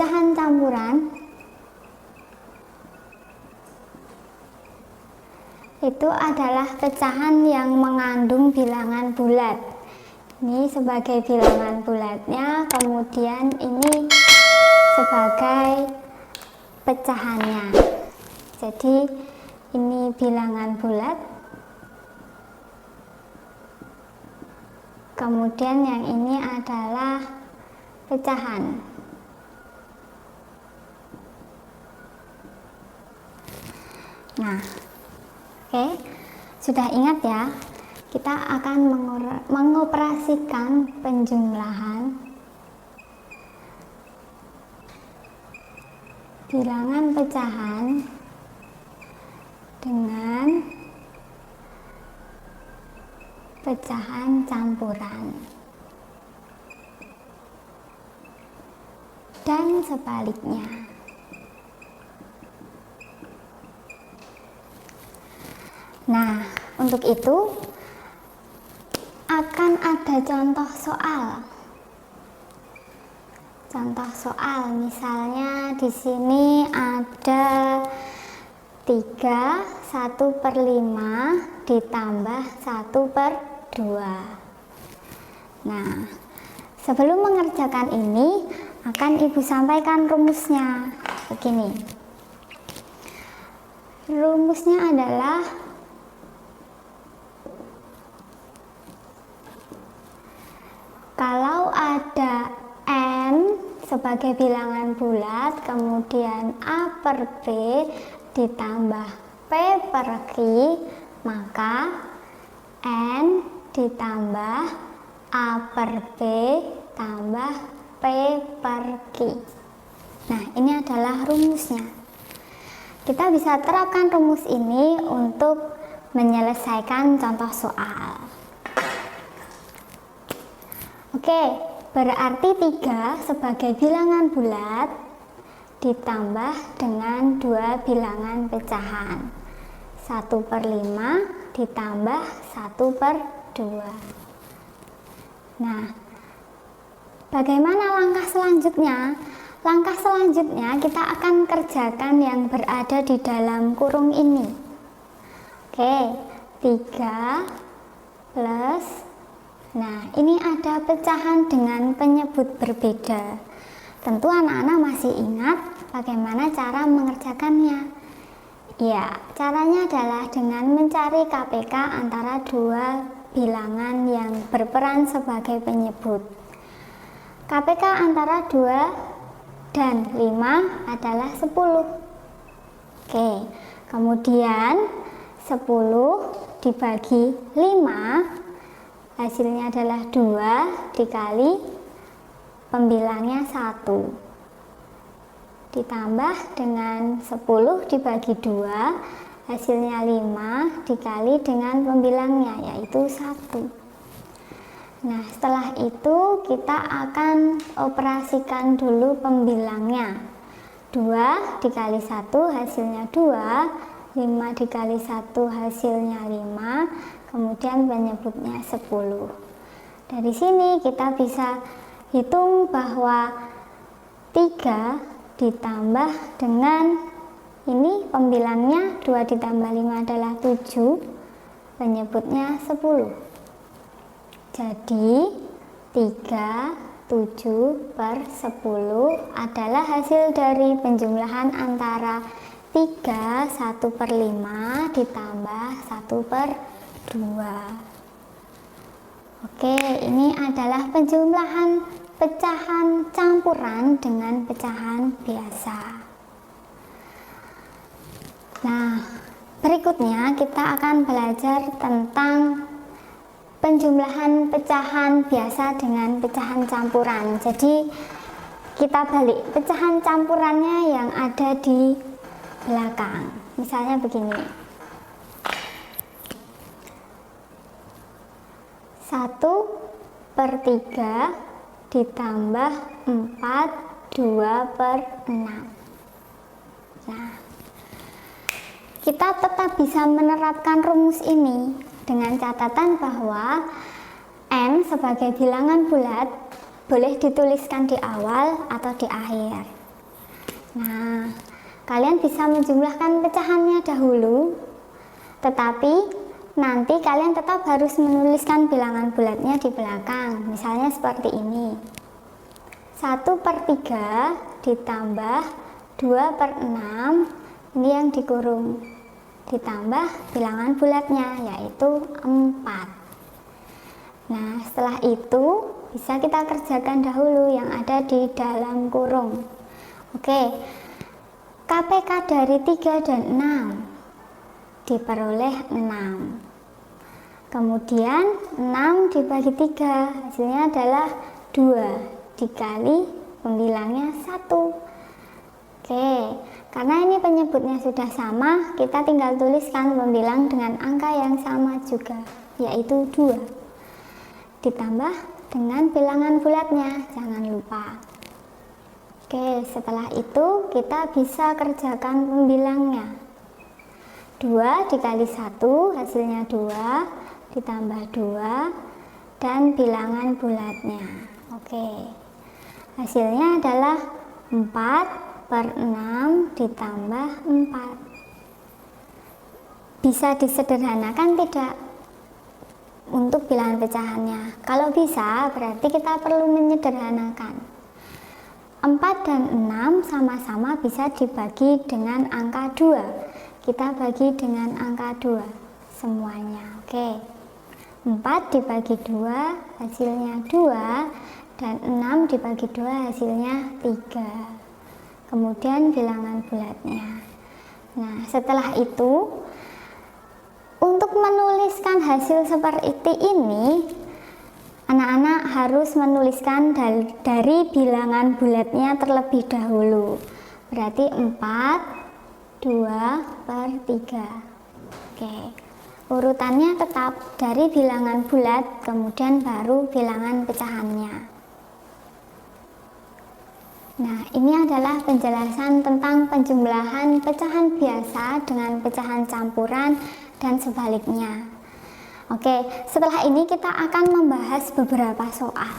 pecahan campuran itu adalah pecahan yang mengandung bilangan bulat. Ini sebagai bilangan bulatnya, kemudian ini sebagai pecahannya. Jadi ini bilangan bulat, kemudian yang ini adalah pecahan. Nah, oke, sudah ingat ya, kita akan mengoperasikan penjumlahan bilangan pecahan dengan pecahan campuran dan sebaliknya. Nah, untuk itu akan ada contoh soal. Contoh soal, misalnya di sini ada 3, 1/5 ditambah 1/2. Nah, sebelum mengerjakan ini akan Ibu sampaikan rumusnya. Begini. Rumusnya adalah kalau ada N sebagai bilangan bulat, kemudian A/B ditambah P/Q, maka N ditambah A/B tambah P/Q. Nah, ini adalah rumusnya. Kita bisa terapkan rumus ini untuk menyelesaikan contoh soal. Oke, berarti 3 sebagai bilangan bulat ditambah dengan 2 bilangan pecahan. 1/5 ditambah 1/2. Nah, bagaimana langkah selanjutnya? Langkah selanjutnya kita akan kerjakan yang berada di dalam kurung ini. Oke, 3 plus, nah, ini ada pecahan dengan penyebut berbeda. Tentu anak-anak masih ingat bagaimana cara mengerjakannya. Ya, caranya adalah dengan mencari KPK antara 2 bilangan yang berperan sebagai penyebut. KPK antara 2 dan 5 adalah 10. Oke, kemudian 10 dibagi 5, hasilnya adalah 2 dikali pembilangnya 1 ditambah dengan 10 dibagi 2, hasilnya 5 dikali dengan pembilangnya yaitu 1. Nah, setelah itu kita akan operasikan dulu pembilangnya. 2 dikali 1 hasilnya 2, 5 dikali 1 hasilnya 5, kemudian penyebutnya 10. Dari sini kita bisa hitung bahwa 3 ditambah dengan ini pembilangnya 2 ditambah 5 adalah 7, penyebutnya 10. Jadi 3, 7/10 adalah hasil dari penjumlahan antara 3, 1/5 ditambah 1/2. Oke, ini adalah penjumlahan pecahan campuran dengan pecahan biasa. Nah, berikutnya kita akan belajar tentang penjumlahan pecahan biasa dengan pecahan campuran. Jadi kita balik pecahan campurannya yang ada di belakang. Misalnya begini. 1/3 ditambah 4, 2/6. Nah, kita tetap bisa menerapkan rumus ini dengan catatan bahwa N sebagai bilangan bulat boleh dituliskan di awal atau di akhir. Nah, kalian bisa menjumlahkan pecahannya dahulu, tetapi nanti kalian tetap harus menuliskan bilangan bulatnya di belakang. Misalnya seperti ini. 1/3 ditambah 2/6, ini yang dikurung, ditambah bilangan bulatnya yaitu 4. Nah, setelah itu bisa kita kerjakan dahulu yang ada di dalam kurung. Oke, KPK dari 3 dan 6 diperoleh 6. Kemudian 6 dibagi 3, hasilnya adalah 2 dikali pembilangnya 1. Oke, karena ini penyebutnya sudah sama, kita tinggal tuliskan pembilang dengan angka yang sama juga, yaitu 2. Ditambah dengan bilangan bulatnya, jangan lupa. Oke, setelah itu kita bisa kerjakan pembilangnya. 2 dikali 1 hasilnya 2, ditambah 2 dan bilangan bulatnya. Oke, hasilnya adalah 4/6 ditambah 4. Bisa disederhanakan tidak untuk bilangan pecahannya? Kalau bisa, berarti kita perlu menyederhanakan. 4 dan 6 sama-sama bisa dibagi dengan angka 2. Kita bagi dengan angka 2 semuanya. Oke, 4 dibagi 2 hasilnya 2, dan 6 dibagi 2 hasilnya 3. Kemudian bilangan bulatnya. Nah, setelah itu untuk menuliskan hasil seperti ini, anak-anak harus menuliskan dari bilangan bulatnya terlebih dahulu. Berarti 4, 2/3. Oke, urutannya tetap dari bilangan bulat, kemudian baru bilangan pecahannya. Nah, ini adalah penjelasan tentang penjumlahan pecahan biasa dengan pecahan campuran dan sebaliknya. Oke, setelah ini kita akan membahas beberapa soal.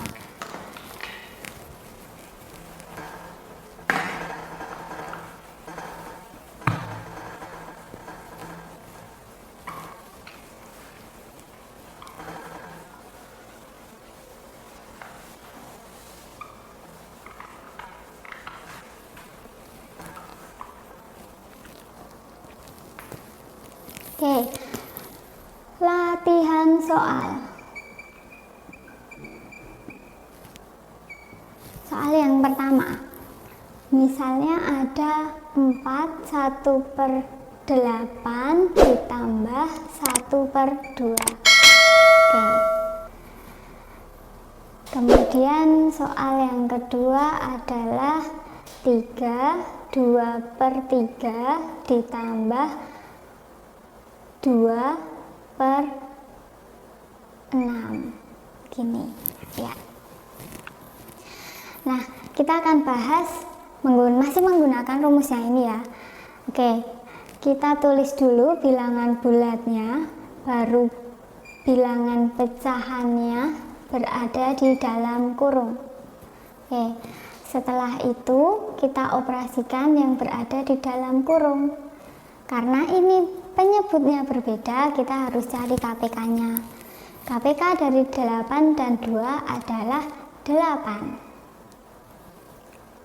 Oke, latihan soal. Soal yang pertama, misalnya ada 4 1/8 ditambah 1/2. Oke. Kemudian soal yang kedua adalah 3 2/3 ditambah 2/6, gini ya. Nah, kita akan bahas masih menggunakan rumus yang ini ya. Oke, kita tulis dulu bilangan bulatnya, baru bilangan pecahannya berada di dalam kurung. Oke, setelah itu kita operasikan yang berada di dalam kurung. Karena ini penyebutnya berbeda, kita harus cari KPK-nya. KPK dari 8 dan 2 adalah 8.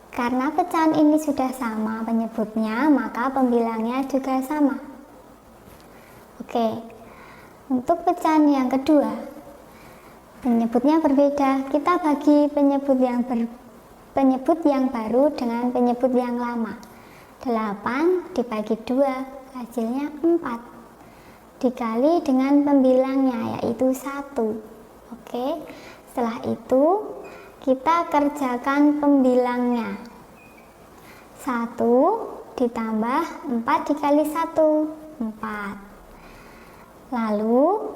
Karena pecahan ini sudah sama penyebutnya, maka pembilangnya juga sama. Oke, untuk pecahan yang kedua, penyebutnya berbeda. Kita bagi penyebut yang baru dengan penyebut yang lama. 8 dibagi 2 hasilnya 4 dikali dengan pembilangnya yaitu 1. Oke, setelah itu kita kerjakan pembilangnya. 1 ditambah 4 dikali 1, 4. Lalu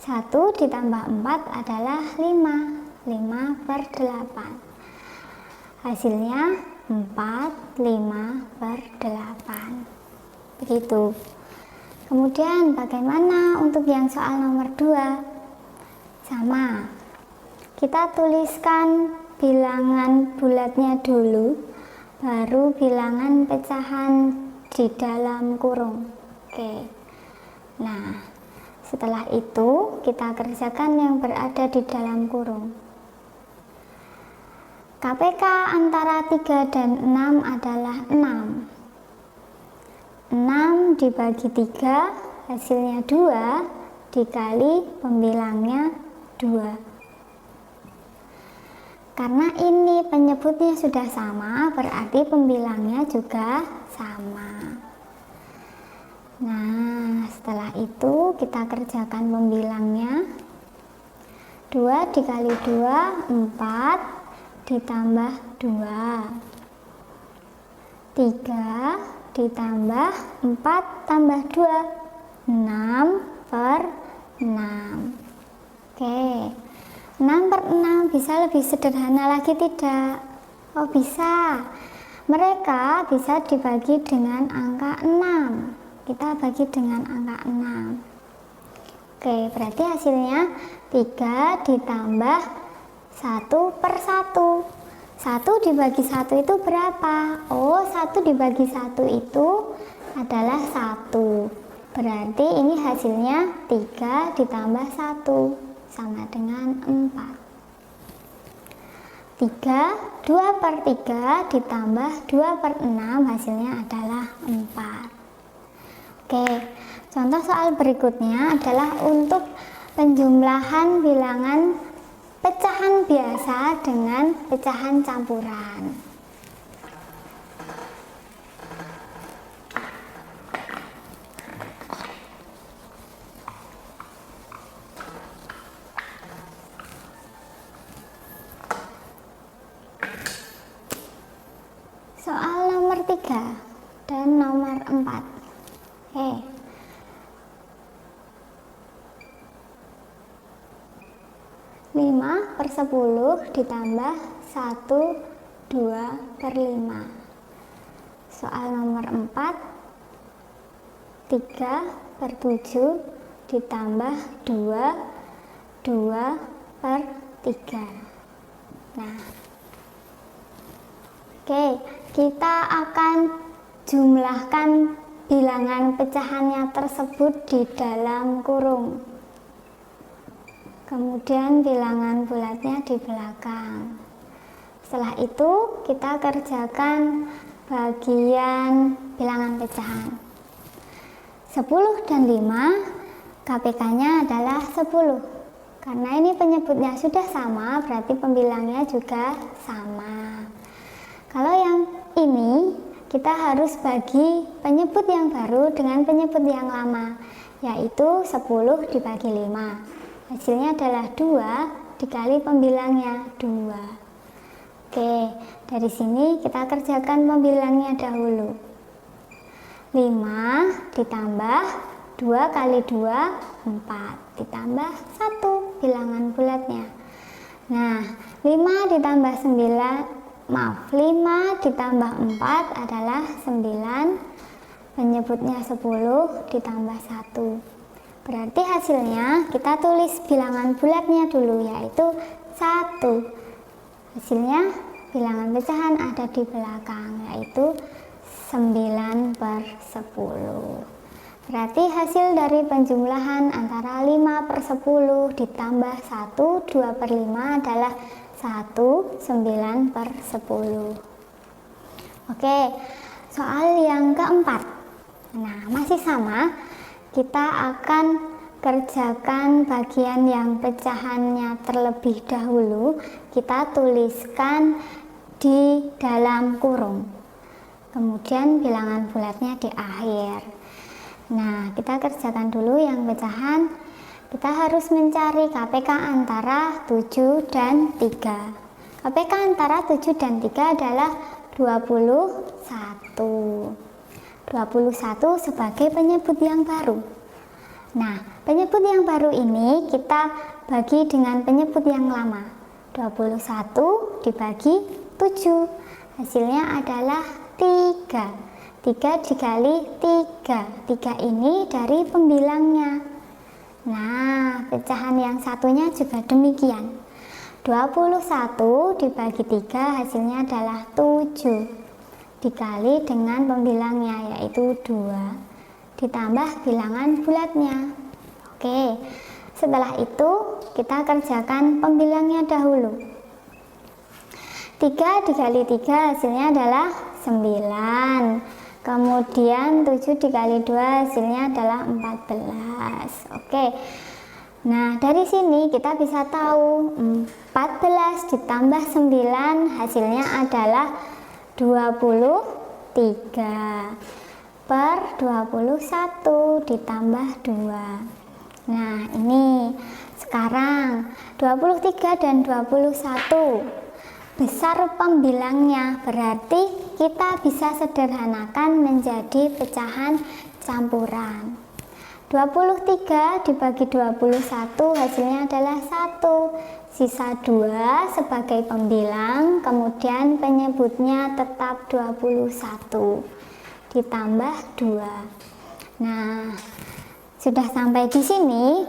1 ditambah 4 adalah 5, 5/8. Hasilnya 4, 5/8. Begitu. Kemudian bagaimana untuk yang soal nomor 2? Sama. Kita tuliskan bilangan bulatnya dulu, baru bilangan pecahan di dalam kurung. Oke. Nah, setelah itu kita kerjakan yang berada di dalam kurung. KPK antara 3 dan 6 adalah 6. 6 dibagi 3 hasilnya 2 dikali pembilangnya 2. Karena ini penyebutnya sudah sama, berarti pembilangnya juga sama. Nah, setelah itu kita kerjakan pembilangnya. 2 dikali 2, 4, ditambah 2. 3 ditambah 4 tambah 2, 6 per 6. Oke, 6 per 6 bisa lebih sederhana lagi tidak? Oh bisa. Mereka bisa dibagi dengan angka 6. Kita bagi dengan angka 6. Oke, berarti hasilnya 3 ditambah 1 per 1. 1 dibagi 1 itu berapa? Oh, 1 dibagi 1 itu adalah 1. Berarti ini hasilnya 3 ditambah 1 sama dengan 4. 2 per 3 ditambah 2 per 6 hasilnya adalah 4. Oke, contoh soal berikutnya adalah untuk penjumlahan bilangan pecahan biasa dengan pecahan campuran. Soal nomor 3 dan nomor 4. Oke. 5 per 10 ditambah 1, 2 per 5. Soal nomor 4. 3 per 7 ditambah 2, 2 per 3. Nah, oke, kita akan jumlahkan bilangan pecahannya tersebut di dalam kurung. Kemudian bilangan bulatnya di belakang. Setelah itu kita kerjakan bagian bilangan pecahan. 10 dan 5 KPK-nya adalah 10. Karena ini penyebutnya sudah sama, berarti pembilangnya juga sama. Kalau yang ini kita harus bagi penyebut yang baru dengan penyebut yang lama, yaitu 10 dibagi 5. Hasilnya adalah 2 dikali pembilangnya 2. Oke, dari sini kita kerjakan pembilangnya dahulu. 5 ditambah 2 kali 2, 4. Ditambah 1 bilangan bulatnya. Nah, 5 ditambah 5 ditambah 4 adalah 9. Penyebutnya 10 ditambah 1. Berarti hasilnya kita tulis bilangan bulatnya dulu, yaitu 1. Hasilnya bilangan pecahan ada di belakang, yaitu 9 per 10. Berarti hasil dari penjumlahan antara 5 per 10 ditambah 1, 2 per 5 adalah 1, 9 per 10. Oke, soal yang keempat. Nah, masih sama. Kita akan kerjakan bagian yang pecahannya terlebih dahulu. Kita tuliskan di dalam kurung. Kemudian bilangan bulatnya di akhir. Nah, kita kerjakan dulu yang pecahan. Kita harus mencari KPK antara 7 dan 3. KPK antara 7 dan 3 adalah 21. 21 sebagai penyebut yang baru. Nah, penyebut yang baru ini kita bagi dengan penyebut yang lama. 21 dibagi 7. Hasilnya adalah 3. 3 dikali 3. 3 ini dari pembilangnya. Nah, pecahan yang satunya juga demikian. 21 dibagi 3 hasilnya adalah 7. dikali dengan pembilangnya, yaitu 2 ditambah bilangan bulatnya. Oke, setelah itu kita kerjakan pembilangnya dahulu. 3 dikali 3 hasilnya adalah 9. Kemudian 7 dikali 2 hasilnya adalah 14. Oke. Nah, dari sini kita bisa tahu 14 ditambah 9 hasilnya adalah 23 per 21 ditambah 2. Nah, ini sekarang 23 dan 21 besar pembilangnya, berarti kita bisa sederhanakan menjadi pecahan campuran. 23 dibagi 21 hasilnya adalah 1, sisa 2 sebagai pembilang, kemudian penyebutnya tetap 21 ditambah 2. Nah, sudah sampai di sini,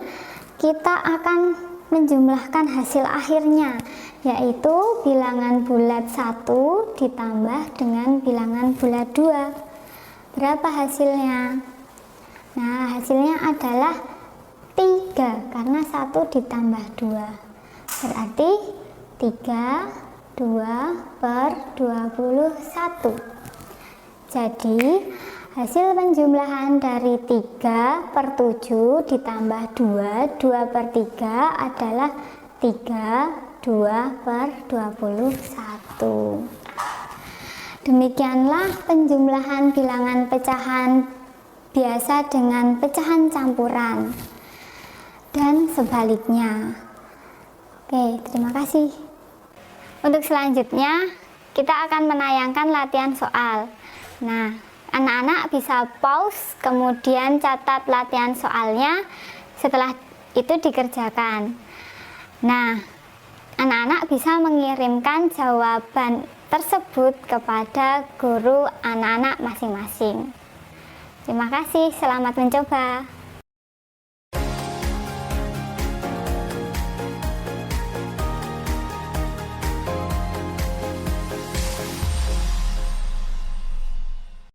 kita akan menjumlahkan hasil akhirnya, yaitu bilangan bulat 1 ditambah dengan bilangan bulat 2. Berapa hasilnya? Nah, hasilnya adalah 3 karena 1 ditambah 2. Berarti 2 per 21. Jadi hasil penjumlahan dari 3 per 7 ditambah 2 per 3 adalah 2 per 21. Demikianlah penjumlahan bilangan pecahan biasa dengan pecahan campuran dan sebaliknya. Oke, terima kasih. Untuk selanjutnya kita akan menayangkan latihan soal. Nah, anak-anak bisa pause, kemudian catat latihan soalnya, setelah itu dikerjakan. Nah, anak-anak bisa mengirimkan jawaban tersebut kepada guru anak-anak masing-masing. Terima kasih, selamat mencoba.